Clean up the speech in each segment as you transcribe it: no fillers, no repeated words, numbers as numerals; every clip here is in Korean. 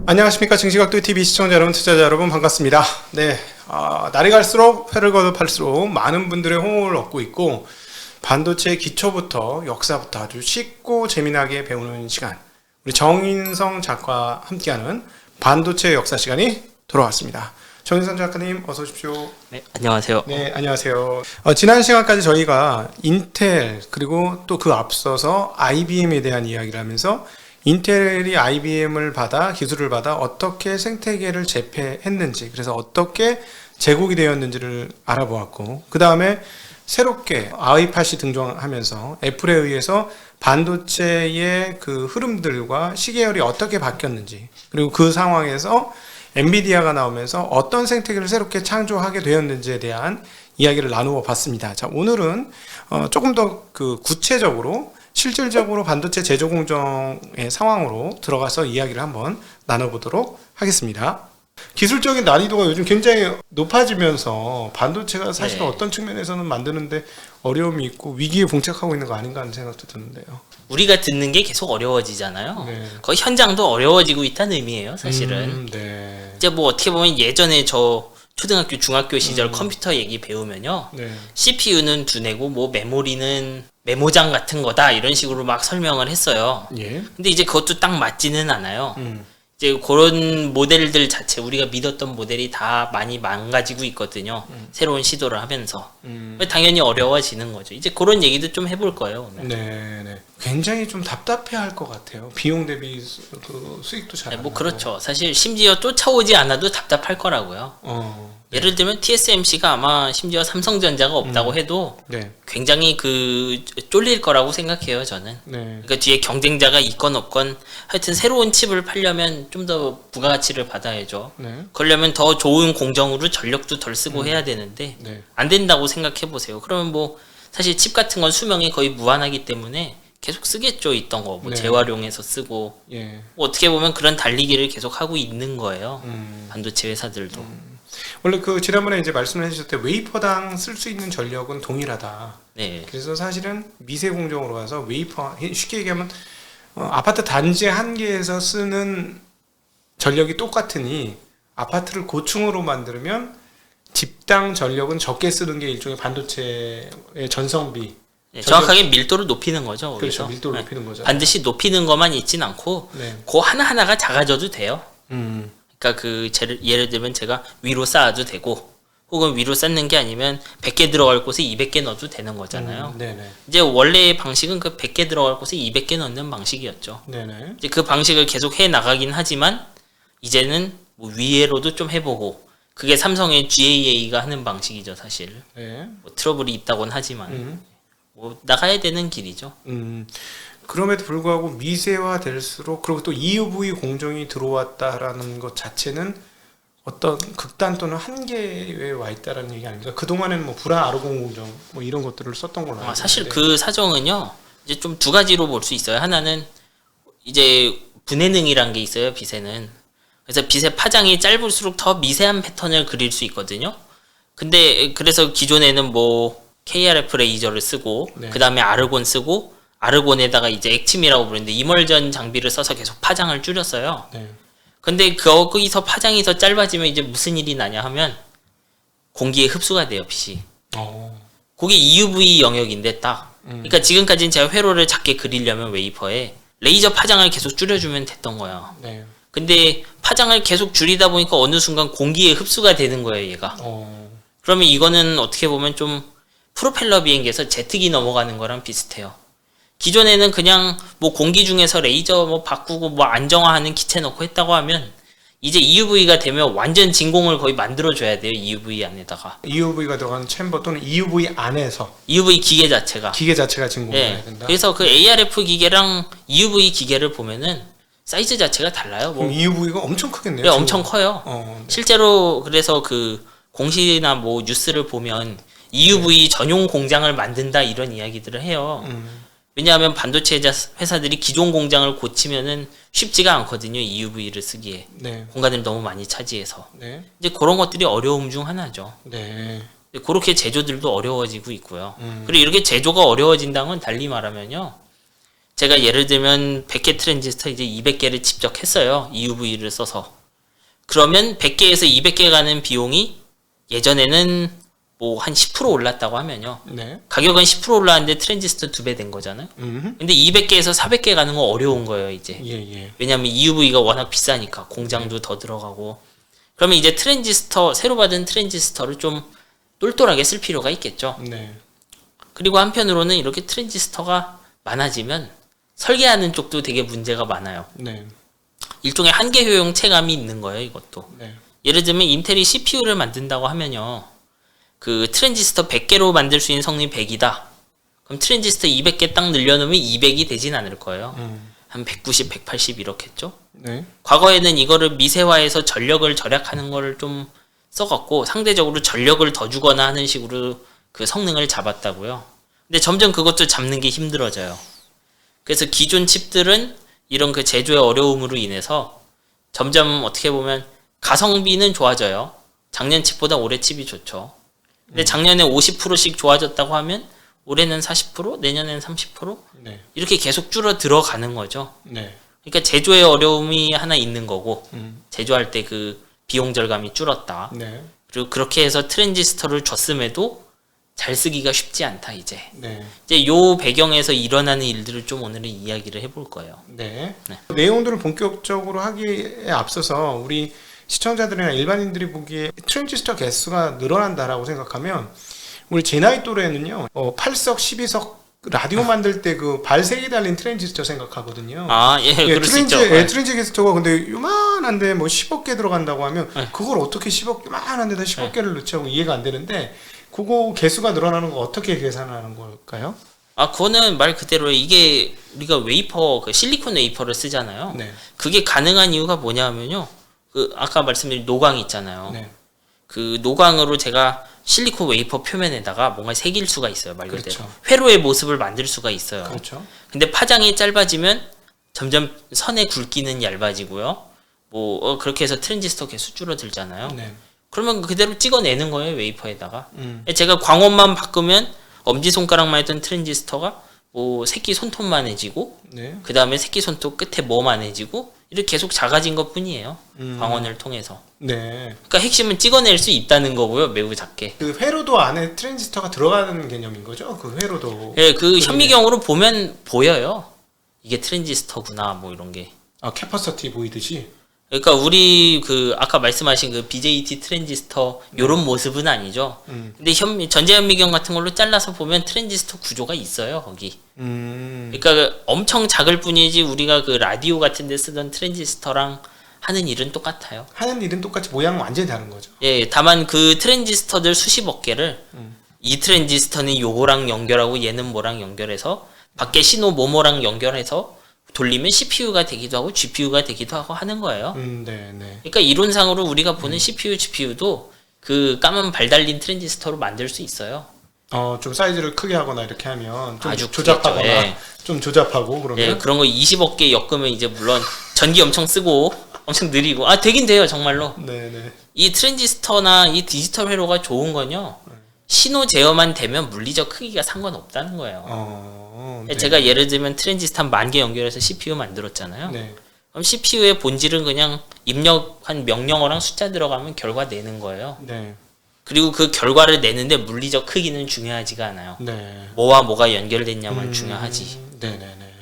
안녕하십니까. 증시각도TV 시청자 여러분, 투자자 여러분 반갑습니다. 네, 날이 갈수록 회를 거듭할수록 많은 분들의 호응을 얻고 있고, 반도체 기초부터 역사부터 아주 쉽고 재미나게 배우는 시간, 우리 정인성 작가와 함께하는 반도체 역사 시간이 돌아왔습니다. 정인성 작가님 어서 오십시오. 네, 안녕하세요. 네, 안녕하세요. 지난 시간까지 저희가 인텔 그리고 또 그 앞서서 IBM에 대한 이야기를 하면서 인텔이 IBM을 받아 기술을 받아 어떻게 생태계를 재패했는지, 그래서 어떻게 제국이 되었는지를 알아보았고, 그 다음에 새롭게 아이팟이 등장하면서 애플에 의해서 반도체의 그 흐름들과 시계열이 어떻게 바뀌었는지, 그리고 그 상황에서 엔비디아가 나오면서 어떤 생태계를 새롭게 창조하게 되었는지에 대한 이야기를 나누어 봤습니다. 자, 오늘은 조금 더 그 구체적으로 실질적으로 반도체 제조 공정의 상황으로 들어가서 이야기를 한번 나눠보도록 하겠습니다. 기술적인 난이도가 요즘 굉장히 높아지면서 반도체가 사실 어떤 측면에서는 만드는데 어려움이 있고 위기에 봉착하고 있는 거 아닌가 하는 생각도 드는데요. 우리가 듣는 게 계속 어려워지잖아요. 네. 거의 현장도 어려워지고 있다는 의미예요, 사실은. 네. 이제 뭐 어떻게 보면 예전에 저 초등학교, 중학교 시절 컴퓨터 얘기 배우면요. 네. CPU는 두뇌고 뭐 메모리는 메모장 같은 거다 이런 식으로 막 설명을 했어요. 예. 근데 이제 그것도 딱 맞지는 않아요. 이제 그런 모델들 자체, 우리가 믿었던 모델이 다 많이 망가지고 있거든요. 새로운 시도를 하면서. 당연히 어려워지는 거죠. 이제 그런 얘기도 좀 해볼 거예요, 오늘. 네. 굉장히 좀 답답해 할 것 같아요. 비용 대비 그 수익도 잘 안 뭐 나고. 그렇죠. 사실 심지어 쫓아오지 않아도 답답할 거라고요. 예를 들면 TSMC가 아마 심지어 삼성전자가 없다고 해도 네. 굉장히 그 쫄릴 거라고 생각해요, 저는. 네. 그러니까 뒤에 경쟁자가 있건 없건 하여튼 새로운 칩을 팔려면 좀 더 부가가치를 받아야죠. 네. 그러려면 더 좋은 공정으로 전력도 덜 쓰고 해야 되는데 네. 안 된다고 생각해 보세요. 그러면 뭐 사실 칩 같은 건 수명이 거의 무한하기 때문에 계속 쓰겠죠. 있던 거 뭐 네. 재활용해서 쓰고 예. 뭐 어떻게 보면 그런 달리기를 계속 하고 있는 거예요. 반도체 회사들도. 원래 그 지난번에 이제 말씀을 해주셨을 때 웨이퍼당 쓸 수 있는 전력은 동일하다. 네. 그래서 사실은 미세 공정으로 가서 웨이퍼, 쉽게 얘기하면 아파트 단지 한 개에서 쓰는 전력이 똑같으니 아파트를 고층으로 만들면 집당 전력은 적게 쓰는 게 일종의 반도체의 전성비. 네, 정확하게 밀도를 높이는 거죠. 그렇죠. 거기서. 밀도를 네. 높이는 거죠. 반드시 높이는 것만 있진 않고 네. 그 하나하나가 작아져도 돼요. 음. 그러니까 그 예를 들면 제가 위로 쌓아도 되고 혹은 위로 쌓는 게 아니면 100개 들어갈 곳에 200개 넣어도 되는 거잖아요. 네네. 이제 원래의 방식은 그 100개 들어갈 곳에 200개 넣는 방식이었죠. 네네. 이제 그 방식을 계속 해 나가긴 하지만 이제는 뭐 위에로도 좀 해보고 그게 삼성의 GAA가 하는 방식이죠, 사실. 네. 뭐 트러블이 있다곤 하지만 뭐 나가야 되는 길이죠. 그럼에도 불구하고 미세화 될수록, 그리고 또 EUV 공정이 들어왔다라는 것 자체는 어떤 극단 또는 한계에 와 있다라는 얘기 아닙니까? 그동안에는 뭐 불화 아르곤 공정 뭐 이런 것들을 썼던 걸로 알고 사실 있는데. 그 사정은요, 이제 좀 두 가지로 볼 수 있어요. 하나는 이제 분해능이란 게 있어요, 빛에는. 그래서 빛의 파장이 짧을수록 더 미세한 패턴을 그릴 수 있거든요. 근데 그래서 기존에는 뭐 KRF 레이저를 쓰고 네. 그 다음에 아르곤 쓰고 아르곤에다가 이제 액침이라고 부르는데 이멀전 장비를 써서 계속 파장을 줄였어요. 네. 근데 거기서 파장이 더 짧아지면 이제 무슨 일이 나냐 하면 공기에 흡수가 돼요, 빛이. 그게 EUV 영역인데 딱. 그러니까 지금까지는 제가 회로를 작게 그리려면 웨이퍼에 레이저 파장을 계속 줄여주면 됐던 거예요. 네. 근데 파장을 계속 줄이다 보니까 어느 순간 공기에 흡수가 되는 거예요, 얘가. 그러면 이거는 어떻게 보면 좀 프로펠러 비행기에서 제트기 넘어가는 거랑 비슷해요. 기존에는 그냥 뭐 공기 중에서 레이저 뭐 바꾸고 뭐 안정화하는 기체 넣고 했다고 하면 이제 EUV가 되면 완전 진공을 거의 만들어줘야 돼요, EUV 안에다가. EUV가 들어가는 챔버 또는 EUV 안에서 EUV 기계 자체가. 기계 자체가 진공해야 네. 된다. 그래서 그 ARF 기계랑 EUV 기계를 보면은 사이즈 자체가 달라요. 뭐. 그럼 EUV가 엄청 크겠네요. 네, 엄청 커요. 네. 실제로 그래서 그 공시나 뭐 뉴스를 보면 EUV 전용 공장을 만든다 이런 이야기들을 해요. 왜냐하면 반도체 회사들이 기존 공장을 고치면은 쉽지가 않거든요. EUV를 쓰기에. 네. 공간을 너무 많이 차지해서. 네. 이제 그런 것들이 어려움 중 하나죠. 네. 그렇게 제조들도 어려워지고 있고요. 그리고 이렇게 제조가 어려워진다는 건 달리 말하면요. 제가 예를 들면 100개 트랜지스터 이제 200개를 직접 했어요. EUV를 써서. 그러면 100개에서 200개 가는 비용이 예전에는 뭐 한 10% 올랐다고 하면요. 네. 가격은 10% 올랐는데 트랜지스터 2배 된 거잖아요. 근데 200개에서 400개 가는 건 어려운 거예요, 이제. 예. 왜냐면 EUV가 워낙 비싸니까 공장도 더 들어가고. 그러면 이제 트랜지스터, 새로 받은 트랜지스터를 좀 똘똘하게 쓸 필요가 있겠죠. 네. 그리고 한편으로는 이렇게 트랜지스터가 많아지면 설계하는 쪽도 되게 문제가 많아요. 네. 일종의 한계 효용 체감이 있는 거예요, 이것도. 네. 예를 들면 인텔이 CPU를 만든다고 하면요. 그 트랜지스터 100개로 만들 수 있는 성능이 100이다. 그럼 트랜지스터 200개 딱 늘려놓으면 200이 되진 않을 거예요. 한 190, 180 이렇겠죠. 네. 과거에는 이거를 미세화해서 전력을 절약하는 거를 좀 써갖고 상대적으로 전력을 더 주거나 하는 식으로 그 성능을 잡았다고요. 근데 점점 그것도 잡는 게 힘들어져요. 그래서 기존 칩들은 이런 그 제조의 어려움으로 인해서 점점 어떻게 보면 가성비는 좋아져요. 작년 칩보다 올해 칩이 좋죠. 근데 작년에 50%씩 좋아졌다고 하면 올해는 40%, 내년에는 30%? 네. 이렇게 계속 줄어 들어가는 거죠. 네. 그러니까 제조의 어려움이 하나 있는 거고 제조할 때 그 비용 절감이 줄었다. 네. 그리고 그렇게 해서 트랜지스터를 줬음에도 잘 쓰기가 쉽지 않다 이제. 네. 이제 요 배경에서 일어나는 일들을 좀 오늘은 이야기를 해볼 거예요. 네. 네. 내용들을 본격적으로 하기에 앞서서 우리 시청자들이나 일반인들이 보기에 트랜지스터 개수가 늘어난다라고 생각하면 우리 제 나이 또래는요 8석, 12석 라디오 만들 때 그 발색이 달린 트랜지스터 생각하거든요. 아, 예, 그럴 수 있죠. 트랜지스터가 근데 요만한데 뭐 10억 개 들어간다고 하면 네. 그걸 어떻게 10억 요만한 데다 10억 개를 넣지 하고 이해가 안 되는데 그거 개수가 늘어나는 거 어떻게 계산하는 걸까요? 아, 그거는 말 그대로 이게 우리가 웨이퍼, 그 실리콘 웨이퍼를 쓰잖아요. 네. 그게 가능한 이유가 뭐냐면요. 그 아까 말씀드린 노광 있잖아요. 네. 그 노광으로 제가 실리콘 웨이퍼 표면에다가 뭔가 새길 수가 있어요, 말 그대로. 그렇죠. 회로의 모습을 만들 수가 있어요. 그렇죠. 근데 파장이 짧아지면 점점 선의 굵기는 얇아지고요. 그렇게 해서 트랜지스터 개수 줄어들잖아요. 네. 그러면 그대로 찍어내는 거예요, 웨이퍼에다가. 제가 광원만 바꾸면 엄지손가락만 했던 트랜지스터가 새끼 손톱만해지고, 네. 그 다음에 새끼 손톱 끝에 뭐만해지고, 이렇게 계속 작아진 것 뿐이에요. 광원을 통해서. 네. 그러니까 핵심은 찍어낼 수 있다는 거고요, 매우 작게. 그 회로도 안에 트랜지스터가 들어가는 개념인 거죠? 그 회로도. 예, 그 현미경으로 보면 보여요. 이게 트랜지스터구나, 뭐 이런 게. 아, 캐퍼시티 보이듯이. 그러니까 우리 아까 말씀하신 그 BJT 트랜지스터 요런 모습은 아니죠. 근데 전자현미경 같은 걸로 잘라서 보면 트랜지스터 구조가 있어요, 거기. 그러니까 엄청 작을 뿐이지 우리가 그 라디오 같은 데 쓰던 트랜지스터랑 하는 일은 똑같아요. 하는 일은 똑같이 모양은 완전히 다른 거죠. 예, 다만 그 트랜지스터들 수십억 개를 이 트랜지스터는 요거랑 연결하고 얘는 뭐랑 연결해서 밖에 신호 뭐뭐랑 연결해서 돌리면 CPU가 되기도 하고 GPU가 되기도 하고 하는 거예요. 네, 네. 그러니까 이론상으로 우리가 보는 CPU, GPU도 그 까만 발 달린 트랜지스터로 만들 수 있어요. 좀 사이즈를 크게 하거나 이렇게 하면 좀 아주 조잡하거나 크겠죠. 예. 좀 조잡하고 그러면 예, 그런 거 20억 개 엮으면 이제 물론 전기 엄청 쓰고 엄청 느리고 되긴 돼요, 정말로. 네, 네. 이 트랜지스터나 이 디지털 회로가 좋은 건요. 신호 제어만 되면 물리적 크기가 상관없다는 거예요. 네. 제가 예를 들면 트랜지스터 한 10,000개 연결해서 CPU 만들었잖아요. 네. 그럼 CPU의 본질은 그냥 입력한 명령어랑 숫자 들어가면 결과 내는 거예요. 네. 그리고 그 결과를 내는데 물리적 크기는 중요하지가 않아요. 네. 뭐와 뭐가 연결됐냐만 중요하지. 네, 네, 네.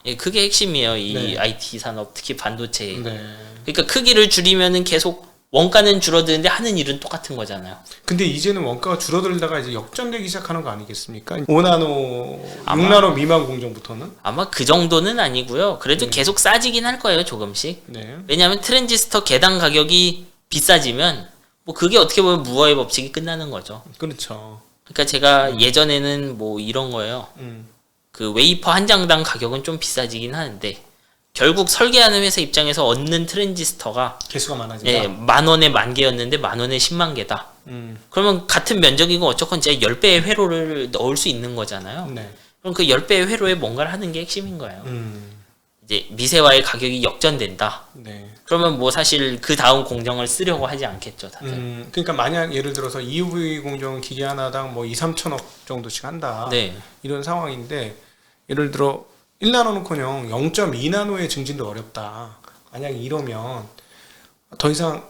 예, 그게 핵심이에요. 이 네. IT 산업, 특히 반도체. 네. 그러니까 크기를 줄이면은 계속 원가는 줄어드는데 하는 일은 똑같은 거잖아요. 근데 이제는 원가가 줄어들다가 이제 역전되기 시작하는 거 아니겠습니까? 5나노, 아마- 6나노 미만 공정부터는? 아마 그 정도는 아니고요. 그래도 계속 싸지긴 할 거예요, 조금씩. 네. 왜냐하면 트랜지스터 개당 가격이 비싸지면 그게 어떻게 보면 무어의 법칙이 끝나는 거죠. 그렇죠. 그러니까 제가 예전에는 이런 거예요. 그 웨이퍼 한 장당 가격은 좀 비싸지긴 하는데 결국 설계하는 회사 입장에서 얻는 트랜지스터가 개수가 많아진다. 10,000원에 10,000개였는데 10,000원에 100,000개다. 그러면 같은 면적이고 어쨌건 제가 10배의 회로를 넣을 수 있는 거잖아요. 네. 그럼 그 10배의 회로에 뭔가를 하는 게 핵심인 거예요. 이제 미세화의 가격이 역전된다. 네. 그러면 사실 그 다음 공정을 쓰려고 하지 않겠죠, 다들. 그러니까 만약 예를 들어서 EUV 공정 기계 하나당 2, 3천억 정도씩 한다. 네. 이런 상황인데 예를 들어 1나노는커녕 0.2나노의 증진도 어렵다. 만약 이러면 더 이상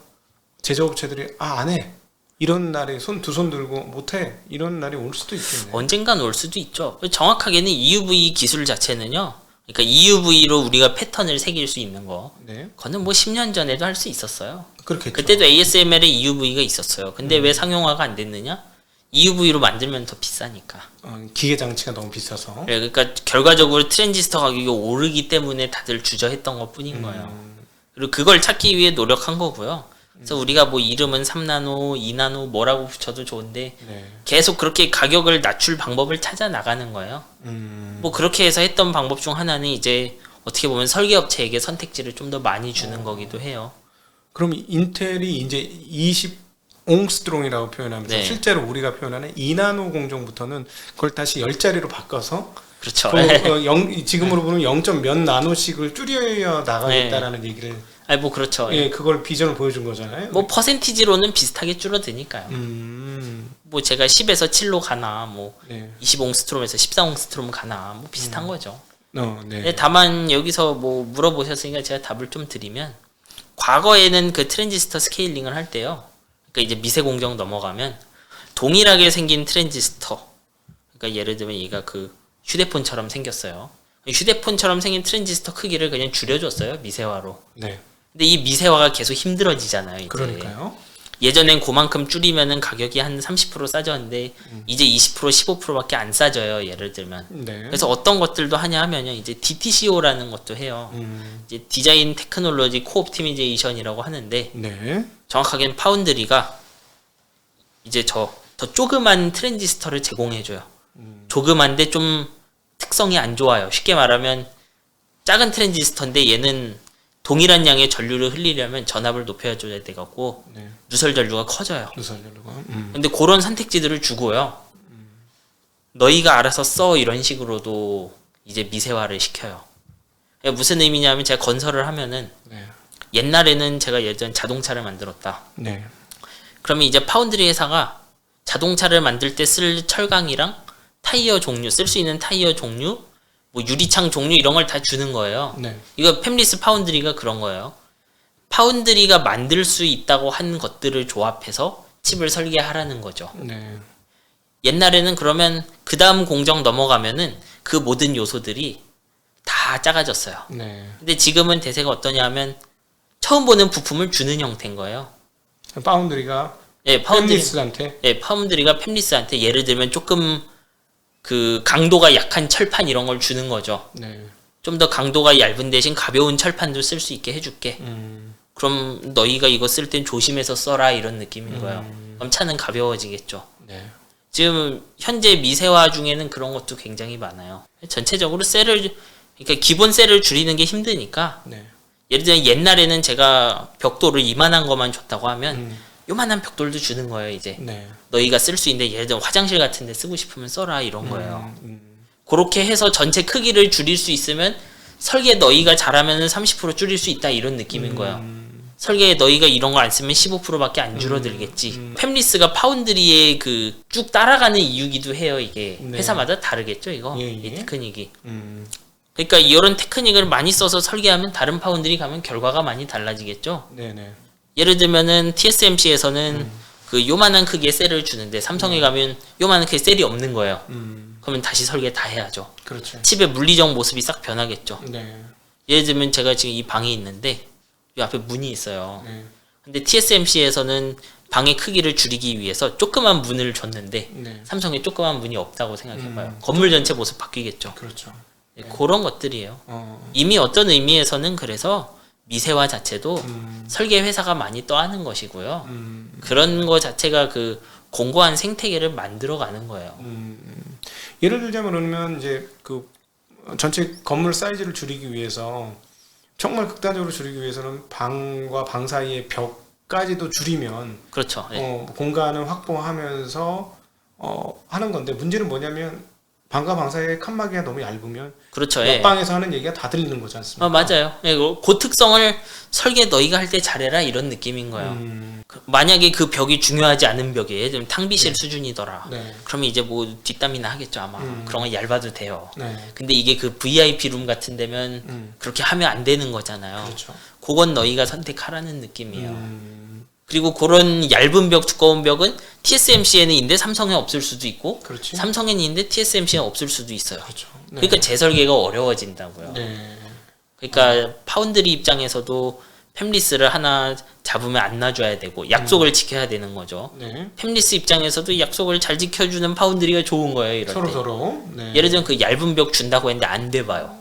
제조업체들이 안 해. 이런 날에 두 손 들고 못해. 이런 날이 올 수도 있겠네. 언젠간 올 수도 있죠. 정확하게는 EUV 기술 자체는요. 그러니까 EUV로 우리가 패턴을 새길 수 있는 거. 네. 그거는 뭐 10년 전에도 할 수 있었어요. 그렇겠죠. 그때도 ASML에 EUV가 있었어요. 근데 왜 상용화가 안 됐느냐? EUV로 만들면 더 비싸니까. 기계 장치가 너무 비싸서. 네, 그러니까 결과적으로 트랜지스터 가격이 오르기 때문에 다들 주저했던 것 뿐인 거예요. 그리고 그걸 찾기 위해 노력한 거고요. 그래서 우리가 뭐 이름은 3나노, 2나노 뭐라고 붙여도 좋은데 네. 계속 그렇게 가격을 낮출 방법을 찾아 나가는 거예요. 뭐 그렇게 해서 했던 방법 중 하나는 이제 어떻게 보면 설계업체에게 선택지를 좀 더 많이 주는 거기도 해요. 그럼 인텔이 이제 20옹스트롱이라고 표현하면서 네. 실제로 우리가 표현하는 2나노 공정부터는 그걸 다시 10자리로 바꿔서 그렇죠. 지금으로 보면 0. 몇 나노씩을 줄여 나가겠다라는 얘기를 아니 뭐 그렇죠. 예, 그걸 비전을 보여준 거잖아요. 뭐 퍼센티지로는 비슷하게 줄어드니까요. 뭐 제가 10에서 7로 가나 뭐 네. 20옹스트롬에서 14옹스트롬 가나 뭐 비슷한 거죠. 네. 근데 다만 여기서 뭐 물어보셨으니까 제가 답을 좀 드리면 과거에는 그 트랜지스터 스케일링을 할 때요. 그러니까 이제 미세 공정 넘어가면 동일하게 생긴 트랜지스터. 그러니까 예를 들면 얘가 그 휴대폰처럼 생겼어요. 휴대폰처럼 생긴 트랜지스터 크기를 그냥 줄여줬어요. 미세화로. 네. 근데 이 미세화가 계속 힘들어지잖아요. 이제. 그러니까요. 예전엔 그만큼 줄이면은 가격이 한 30% 싸졌는데 이제 20% 15%밖에 안 싸져요. 예를 들면. 네. 그래서 어떤 것들도 하냐 하면요. 이제 DTCO라는 것도 해요. 이제 디자인 테크놀로지 코옵티미제이션이라고 하는데 네. 정확하게는 파운드리가 이제 더 조그만 트랜지스터를 제공해줘요. 조그만데 좀 특성이 안 좋아요. 쉽게 말하면 작은 트랜지스터인데 얘는 동일한 양의 전류를 흘리려면 전압을 높여줘야 돼갖고 네. 누설 전류가 커져요. 누설열로가. 근데 그런 선택지들을 주고요. 너희가 알아서 써 이런 식으로도 이제 미세화를 시켜요. 무슨 의미냐면 제가 건설을 하면은 네. 옛날에는 제가 예전 자동차를 만들었다. 네. 그러면 이제 파운드리 회사가 자동차를 만들 때 쓸 철강이랑 타이어 종류, 쓸 수 있는 타이어 종류, 뭐 유리창 종류 이런 걸 다 주는 거예요. 네. 이거 팹리스 파운드리가 그런 거예요. 파운드리가 만들 수 있다고 한 것들을 조합해서 칩을 설계하라는 거죠. 네. 옛날에는 그러면 그 다음 공정 넘어가면은 그 모든 요소들이 다 작아졌어요. 네. 근데 지금은 대세가 어떠냐 하면 처음 보는 부품을 주는 형태인 거예요. 파운드리가 예, 팹리스한테. 예, 파운드리가 팹리스한테 예를 들면 조금 그 강도가 약한 철판 이런 걸 주는 거죠. 네. 좀 더 강도가 얇은 대신 가벼운 철판도 쓸 수 있게 해줄게. 그럼 너희가 이거 쓸 땐 조심해서 써라 이런 느낌인 거예요. 그럼 차는 가벼워지겠죠. 네. 지금 현재 미세화 중에는 그런 것도 굉장히 많아요. 전체적으로 그러니까 기본 셀을 줄이는 게 힘드니까 네. 예를 들면 옛날에는 제가 벽돌을 이만한 것만 줬다고 하면 요만한 벽돌도 주는 거예요. 이제 네. 너희가 쓸 수 있는데 예를 들면 화장실 같은 데 쓰고 싶으면 써라 이런 거예요. 그렇게 해서 전체 크기를 줄일 수 있으면 설계 너희가 잘하면 30% 줄일 수 있다 이런 느낌인 거예요. 설계에 너희가 이런 거 안 쓰면 15%밖에 안 줄어들겠지. 팹리스가 파운드리에 그 쭉 따라가는 이유기도 해요. 이게 네. 회사마다 다르겠죠. 이거 예, 예. 이 테크닉이. 음. 그러니까 이런 테크닉을 많이 써서 설계하면 다른 파운드리 가면 결과가 많이 달라지겠죠. 네네. 예를 들면은 TSMC에서는 그 요만한 크기의 셀을 주는데 삼성에 가면 요만한 크기의 셀이 없는 거예요. 그러면 다시 설계 다 해야죠. 그렇죠. 칩의 물리적 모습이 싹 변하겠죠. 네. 예를 들면 제가 지금 이 방에 있는데 이 앞에 문이 있어요. 네. 근데 TSMC에서는 방의 크기를 줄이기 위해서 조그만 문을 줬는데 네. 삼성에 조그만 문이 없다고 생각해봐요. 건물 전체 모습 바뀌겠죠. 그렇죠. 네, 그런 것들이에요. 어. 이미 어떤 의미에서는 그래서 미세화 자체도 설계 회사가 많이 떠하는 것이고요. 그런 거 자체가 그 공고한 생태계를 만들어가는 거예요. 예를 들자면 그러면 이제 그 전체 건물 사이즈를 줄이기 위해서 정말 극단적으로 줄이기 위해서는 방과 방 사이의 벽까지도 줄이면 그렇죠. 네. 공간을 확보하면서 하는 건데 문제는 뭐냐면 방과 방사의 칸막이가 너무 얇으면 그렇죠. 예. 옆방에서 하는 얘기가 다 들리는 거지 않습니까? 맞아요. 예, 그 특성을 설계 너희가 할 때 잘해라 이런 느낌인 거예요. 만약에 그 벽이 중요하지 않은 벽이에요. 좀 탕비실 수준이더라. 네. 그러면 이제 뭐 뒷담이나 하겠죠 아마. 그런 건 얇아도 돼요. 네. 근데 이게 그 VIP 룸 같은 데면 그렇게 하면 안 되는 거잖아요. 그렇죠. 그건 너희가 선택하라는 느낌이에요. 그리고 그런 얇은 벽, 두꺼운 벽은 TSMC에는 있는데 삼성에 없을 수도 있고, 그렇지. 삼성에는 있는데 TSMC에 없을 수도 있어요. 그렇죠. 네. 그러니까 재설계가 어려워진다고요. 네. 그러니까 파운드리 입장에서도 팹리스를 하나 잡으면 안 놔줘야 되고 약속을 지켜야 되는 거죠. 네. 팹리스 입장에서도 약속을 잘 지켜주는 파운드리가 좋은 거예요. 이럴 때. 서로. 네. 예를 들면 그 얇은 벽 준다고 했는데 안 돼 봐요.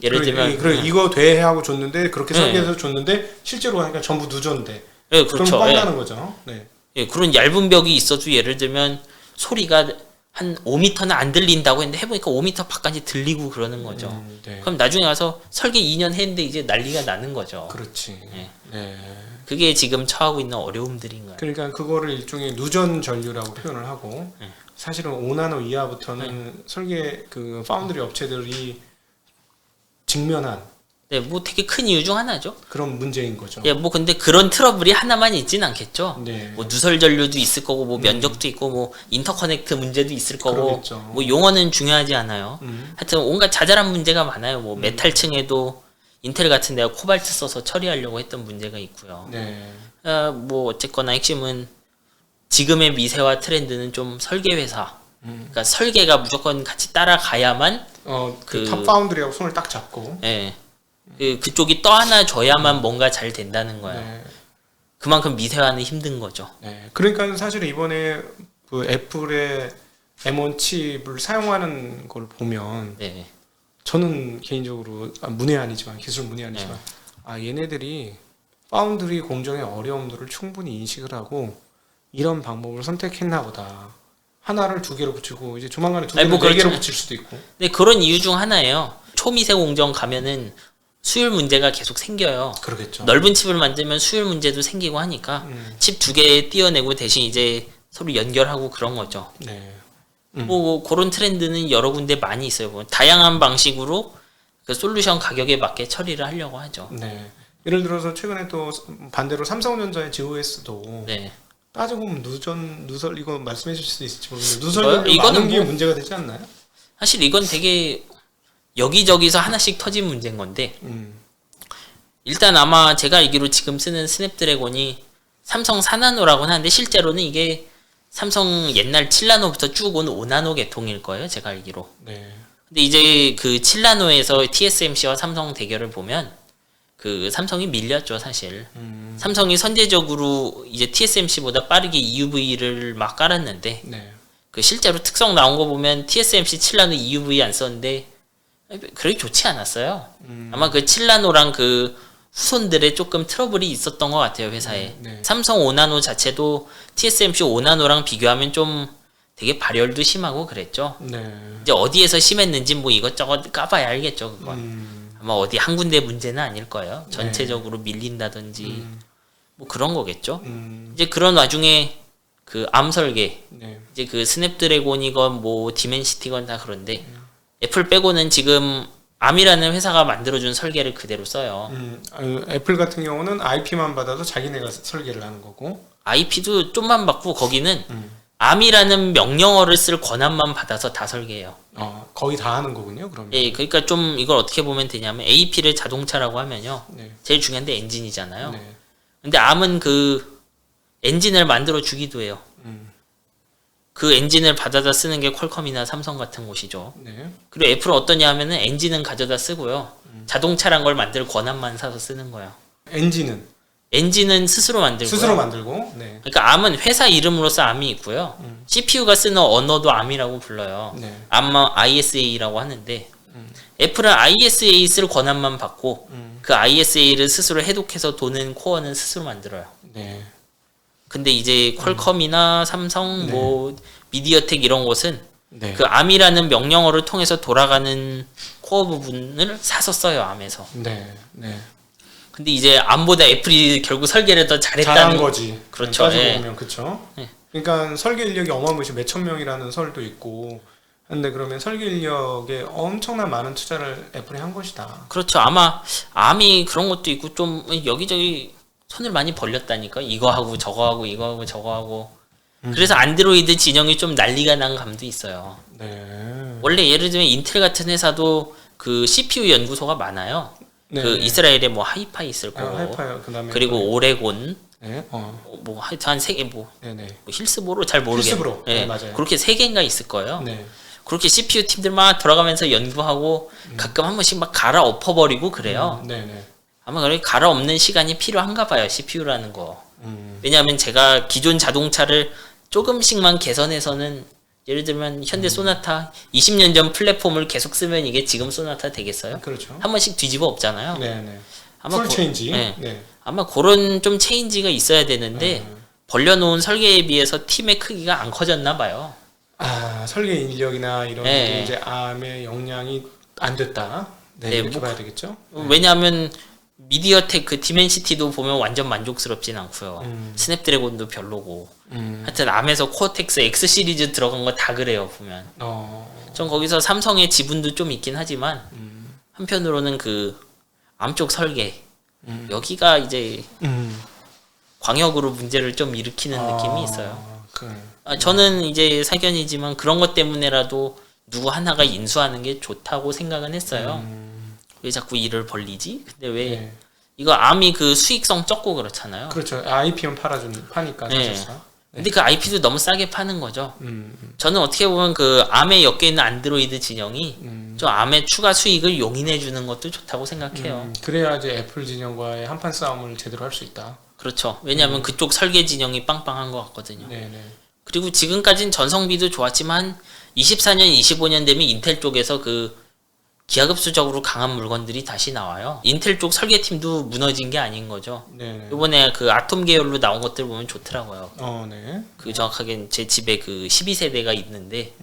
예를 들면 이거 돼 하고 줬는데 그렇게 설계해서 줬는데 실제로 하니까 전부 누전데. 예, 그렇죠. 그럼 예. 뻥나는 거죠. 네. 예, 그런 얇은 벽이 있어도 예를 들면 소리가 한 5m는 안 들린다고 했는데 해보니까 5m 밖까지 들리고 그러는 거죠. 네. 그럼 나중에 가서 설계 2년 했는데 이제 난리가 나는 거죠. 그렇지. 예. 네. 그게 지금 처하고 있는 어려움들인 거예요. 그러니까 그거를 일종의 누전 전류라고 표현을 하고 네. 사실은 5나노 이하부터는 설계 그 파운드리 업체들이 직면한 네, 뭐 되게 큰 이유 중 하나죠. 그런 문제인 거죠. 예, 뭐 근데 그런 트러블이 하나만 있진 않겠죠. 네. 뭐 누설 전류도 있을 거고, 뭐 면적도 있고, 뭐 인터커넥트 문제도 있을 거고, 그러겠죠. 뭐 용어는 중요하지 않아요. 하여튼 온갖 자잘한 문제가 많아요. 뭐 메탈층에도 인텔 같은 데가 코발트 써서 처리하려고 했던 문제가 있고요. 네. 뭐 어쨌거나 핵심은 지금의 미세화 트렌드는 좀 설계 회사, 그러니까 설계가 무조건 같이 따라가야만 그 그- 탑 파운드리하고 손을 딱 잡고. 예, 그쪽이 떠안아 줘야만 뭔가 잘 된다는 거예요. 네. 그만큼 미세화는 힘든 거죠. 네. 그러니까 사실 이번에 그 애플의 M1 칩을 사용하는 걸 보면 네, 저는 개인적으로 문외 아니지만 기술 문외 아니지만 얘네들이 파운드리 공정의 어려움들을 충분히 인식을 하고 이런 방법을 선택했나 보다. 하나를 두 개로 붙이고 이제 조만간에 두 아니, 개를 뭐 네 개로 그렇죠. 붙일 수도 있고. 근데 그런 이유 중 하나예요. 초미세 공정 가면은 수율 문제가 계속 생겨요. 그러겠죠. 넓은 칩을 만들면 수율 문제도 생기고 하니까 칩 두 개 띄어내고 대신 이제 서로 연결하고 그런 거죠. 네. 뭐 그런 트렌드는 여러 군데 많이 있어요. 뭐 다양한 방식으로 그 솔루션 가격에 맞게 처리를 하려고 하죠. 네. 예를 들어서 최근에 또 반대로 삼성전자의 GOS도 네. 따지고 보면 누설 이거 말씀해 주실 수 있을지 모르겠는데 누설 뭐요? 전류 이거는 많은 게 뭐- 문제가 되지 않나요? 사실 이건 되게 여기저기서 하나씩 터진 문제인 건데 일단 아마 제가 알기로 지금 쓰는 스냅드래곤이 삼성 4나노라고 하는데 실제로는 이게 삼성 옛날 7나노부터 쭉 온 5나노 계통일 거예요. 제가 알기로. 네. 근데 이제 그 7나노에서 TSMC와 삼성 대결을 보면 그 삼성이 밀렸죠, 사실. 삼성이 선제적으로 이제 TSMC보다 빠르게 EUV를 막 깔았는데 네. 그 실제로 특성 나온 거 보면 TSMC 7나노 EUV 안 썼는데 그렇게 좋지 않았어요. 아마 그 7나노랑 그 후손들의 조금 트러블이 있었던 것 같아요, 회사에. 네. 삼성 5나노 자체도 TSMC 5나노랑 비교하면 좀 되게 발열도 심하고 그랬죠. 네. 이제 어디에서 심했는지 뭐 이것저것 까봐야 알겠죠, 그건. 아마 어디 한 군데 문제는 아닐 거예요. 전체적으로 밀린다든지 뭐 그런 거겠죠. 이제 그런 와중에 그 암 설계, 네. 이제 그 스냅드래곤이건 뭐 디멘시티건 다 그런데 애플 빼고는 지금 암이라는 회사가 만들어준 설계를 그대로 써요. 애플 같은 경우는 IP만 받아도 자기네가 설계를 하는 거고. IP도 좀만 받고 거기는 암이라는 명령어를 쓸 권한만 받아서 다 설계해요. 거의 다 하는 거군요. 그러면. 예, 그러니까 좀 이걸 어떻게 보면 되냐면 AP를 자동차라고 하면요. 네. 제일 중요한 게 엔진이잖아요. 네. 근데 암은 그 엔진을 만들어 주기도 해요. 그 엔진을 받아다 쓰는 게 퀄컴이나 삼성 같은 곳이죠. 네. 그리고 애플은 어떠냐 하면은 엔진은 가져다 쓰고요. 자동차란 걸 만들 권한만 사서 쓰는 거예요. 엔진은 엔진은 스스로 만들고요. 스스로 만들고. 네. 그러니까 암은 회사 이름으로서 암이 있고요. CPU가 쓰는 언어도 암이라고 불러요. 네. 암 ISA라고 하는데 애플은 ISA 쓸 권한만 받고 그 ISA를 스스로 해독해서 도는 코어는 스스로 만들어요. 네. 근데 이제 퀄컴이나 삼성, 뭐 미디어텍 이런 곳은 네. 그 암이라는 명령어를 통해서 돌아가는 코어 부분을 사서 써요, 암에서. 네. 네. 근데 이제 암보다 애플이 결국 설계를 더 잘했다는 잘한 거지. 그렇죠. 따지고 예. 보면 그렇죠. 예. 그러니까 설계 인력이 어마무시 몇천 명이라는 설도 있고 근데 그러면 설계 인력에 엄청난 많은 투자를 애플이 한 것이다. 그렇죠. 아마 암이 그런 것도 있고 좀 여기저기 손을 많이 벌렸다니까. 이거 하고 저거 하고 이거 하고 저거 하고. 그래서 안드로이드 진영이 좀 난리가 난 감도 있어요. 네. 원래 예를 들면 인텔 같은 회사도 그 CPU 연구소가 많아요. 네. 그 이스라엘에 뭐 하이파이 있을 거고, 하이파이어 그다음에 그리고 오레곤, 네. 뭐 하여튼 한 세 개, 뭐 네네. 힐스보로 잘 모르겠어요. 힐스브로. 네, 맞아요. 그렇게 세 개인가 있을 거예요. 네. 그렇게 CPU 팀들만 돌아가면서 연구하고 가끔 한 번씩 막 갈아 엎어버리고 그래요. 네네. 아마 그렇게 갈아 엎는 시간이 필요한가 봐요. CPU라는 거. 왜냐하면 제가 기존 자동차를 조금씩만 개선해서는 예를 들면 현대 소나타 20년 전 플랫폼을 계속 쓰면 이게 지금 소나타 되겠어요? 그렇죠. 한 번씩 뒤집어 엎잖아요. 네네. 아마 풀 체인지. 네. 네. 아마 그런 좀 체인지가 있어야 되는데 벌려놓은 설계에 비해서 팀의 크기가 안 커졌나 봐요. 아 설계 인력이나 이런 네. 게 이제 암의 역량이 안 됐다. 네, 네, 이렇게 뭐 봐야 되겠죠. 왜냐하면 미디어텍 그 디멘시티도 보면 완전 만족스럽진 않고요. 스냅드래곤도 별로고. 하여튼 암에서 코어텍스 X 시리즈 들어간 거 다 그래요 보면. 전 거기서 삼성의 지분도 좀 있긴 하지만 한편으로는 그 암 쪽 설계 여기가 이제 광역으로 문제를 좀 일으키는 느낌이 있어요. 저는 이제 사견이지만 그런 것 때문에라도 누구 하나가 인수하는 게 좋다고 생각은 했어요. 왜 자꾸 일을 벌리지? 근데 왜 네. 이거 암이 그 수익성 적고 그렇잖아요. 그렇죠. IPM 파니까 네. 사실상. 근데 그 IP도 너무 싸게 파는 거죠. 저는 어떻게 보면 그 암에 엮여 있는 안드로이드 진영이 좀 암의 추가 수익을 용인해 주는 것도 좋다고 생각해요. 그래야 이제 애플 진영과의 한판 싸움을 제대로 할 수 있다. 그렇죠. 왜냐하면 그쪽 설계 진영이 빵빵한 것 같거든요. 네네. 그리고 지금까지는 전성비도 좋았지만 24년, 25년 되면 인텔 쪽에서 그 기하급수적으로 강한 물건들이 다시 나와요. 인텔 쪽 설계팀도 무너진 게 아닌 거죠. 네네. 이번에 그 아톰 계열로 나온 것들 보면 좋더라고요. 네. 그 정확하게 제 집에 그 12세대가 있는데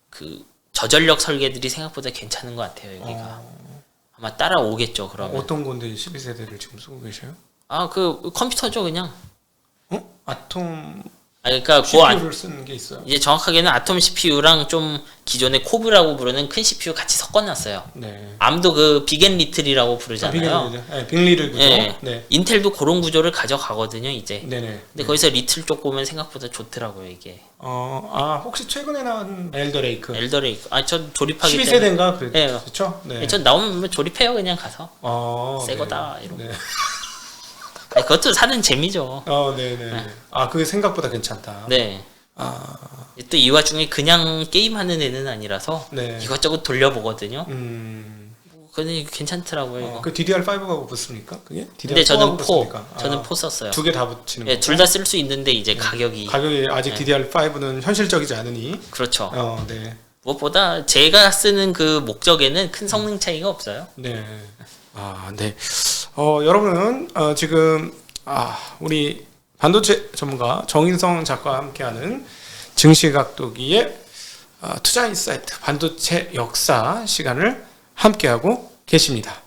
그 저전력 설계들이 생각보다 괜찮은 것 같아요. 여기가 아마 따라오겠죠. 그러면 어떤 건데 12세대를 지금 쓰고 계셔요? 그 컴퓨터죠 그냥. 아톰 그러니까 CPU를 쓰는 게 있어요. 이제 정확하게는 아톰 CPU랑 좀 기존의 코브라고 부르는 큰 CPU 같이 섞어놨어요. 네. 암도 그 빅앤 리틀이라고 부르잖아요. 빅리를 구조. 네. 네. 인텔도 그런 구조를 가져가거든요 이제. 네네. 근데 거기서 리틀 쪽 보면 생각보다 좋더라고요 이게. 혹시 최근에 나온 엘더레이크. 엘더레이크. 전 조립하기 때문에. 12세대인가 네. 그렇죠? 네. 전 나오면 조립해요 그냥 가서. 새 거다 이러고. 네. 그것도 사는 재미죠. 네네. 그게 생각보다 괜찮다. 네. 또 이 와중에 그냥 게임하는 애는 아니라서 네. 이것저것 돌려보거든요. 근데 괜찮더라고요. 이거. 그 DDR5하고 붙습니까? 그게? 근데 저는 붙습니까? 저는 4 썼어요. 두 개 다 붙이는 네, 거. 둘 다 쓸 수 있는데 이제 가격이 아직 DDR5는 현실적이지 않으니. 그렇죠. 네. 무엇보다 제가 쓰는 그 목적에는 큰 성능 차이가 없어요. 네. 네. 여러분은 지금 우리 반도체 전문가 정인성 작가와 함께하는 증시각도기의 투자 인사이트 반도체 역사 시간을 함께하고 계십니다.